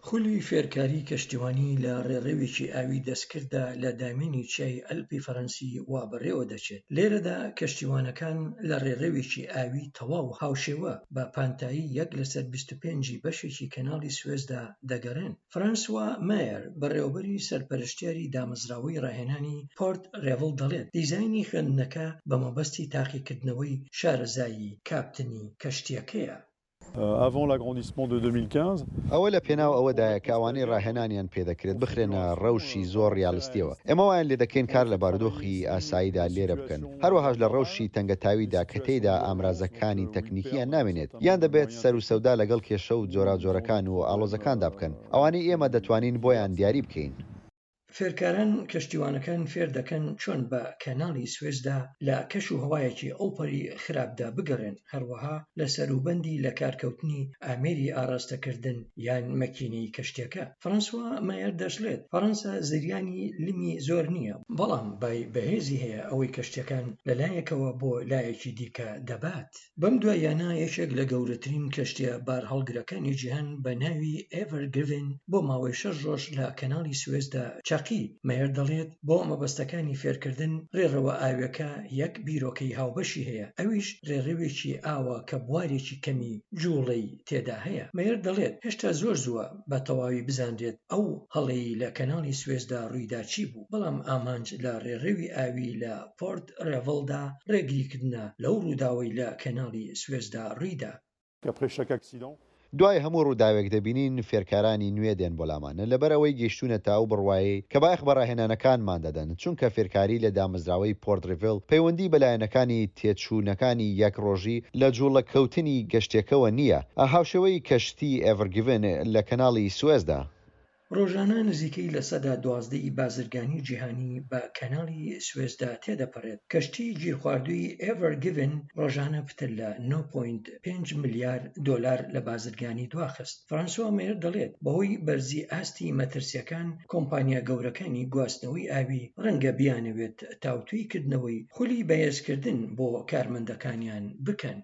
خولی فێرکاری کەشتیوانی لە ڕێڕەوێکی ئاوی دەستکردە لە دامێنی چیای ئەلپی فەڕەنسی وا بەڕێوە دەچێت. لێرەدا کەشتیوانەکان لە ڕێڕەوێکی ئاوی تەواو هاوشێوە بە پانتایی 1/25 بەشێکی کەناڵی سوێزدا دەگەڕێن. فرانسوا مایر بەڕێوەبەری سەرپەرشتیاری دامەزراوەی ڕاهێنانی پۆرت ڕێڤڵ دەڵێت دیزاینی خوێندنەکە بە مەبەستی تاقیکردنەوەی شارەزایی کاپتنی کەشتیەکەیە. Avant l'agrandissement de 2015 ئەوە لە پێناو ئەوەدایە کە ئەوانەی ڕاهێنانیان پێدەکرێت بخرێنە ڕەوشی زۆر ریالیستیەوە. ئێمە وایان لێ دەکەین کار لە بارودۆخی ئاساییدا لێرە بکەن، هەروەهاش لە ڕەوشی تەنگەتاویدا کە تێیدا ئامرازەکانی تەکنیکیان نامێنێت یان دەبێت سەر و سەودا لەگەڵ کێشە و جۆراجۆرەکان و ئاڵۆزەکاندا بکەن. ئەوانەی ئێمە دەتوانین بۆیان دیاری بکەین. فێرکاران کەشتیوانەکان فێر دەکەن چۆن بە کەناڵی سوێزدا لە کەش و هەوایەکی ئەوپەری خراپدا بگەڕێن، هەروەها لە سەروبەندی لە کارکەوتنی ئامێری ئاراستەکردن یان مەکینەی کەشتیەکە. فرانسوا مایر دەژڵێت فەڕەنسا زریانی لمی زۆر نییە، بەڵام بەهێزی هەیە ئەوەی کەشتیەکان لەلایەکەوە بۆ لایەکی دیکە دەبات. بەم دوایانە یەکێک لە گەورەترین کەشتیە بار هەڵگرەکانی جیهان بە ناوی ئێڤەر گڤن بۆ ماوەی 6 ڕۆژ لە کەناڵی سوێزدا مایر دەڵێت بۆ مەبەستەکانی فێرکردن ڕێڕەوە ئاویەکە یەک بیرۆکەی هاوبەشی هەیە، ئەویش ڕێڕەوێکی ئاوە کە بوارێکی کەمی جوڵەی تێدا هەیە. مایر دەڵێت هێشتا زۆر زووە بە تەواوی بزانرێت ئەو هەڵەی لە کەناڵی سوێزدا ڕوویدا چی بوو، بەڵام ئامانج لە ڕێڕەوی ئاوی لە پۆرت ڕێڤڵدا ڕێگریکردنە لەو ڕووداوەی لە کەناڵی سوێزدا ڕوویدا. دوای هەموو ڕووداوێک دەبینین فێرکارانی نوێ دێن بۆ لامانە لەبەرەوەی گەیشتونەتە ئەو بڕوایی کە بایەخ بە ڕاهێنانەکانمان دەدەن، چونکە فێرکاری لە دامەزراوەی پۆرت ڕێڤڵ پەیوەندی بەلایەنەکانی تێچوونەکانی یەک ڕۆژی لە جوڵە کەوتنی گەشتێکەوە نییە. هاوشێوەی کەشتی ئێڤەر گڤن لە کەناڵی سوێزدا ڕۆژانە نزیکەی لە سەدا 12 بازرگانی جیهانی بە کەناڵی سوێزدا تێدەپەڕێت. کەشتی گیرخواردووی ئێڤەر گڤن ڕۆژانە پتر لە 9.5 ملیار دۆلار لە بازرگانی دواخست. فرانسوا مایر دەڵێت بەهۆی بەرزی ئاستی مەترسیەکان کۆمپانیا گەورەکانی گواستنەوەی ئاوی ڕەنگە بیانەوێت تاوتویکردنەوەی خولی بەهێزکردن بۆ کارمەندەکانیان بکەن.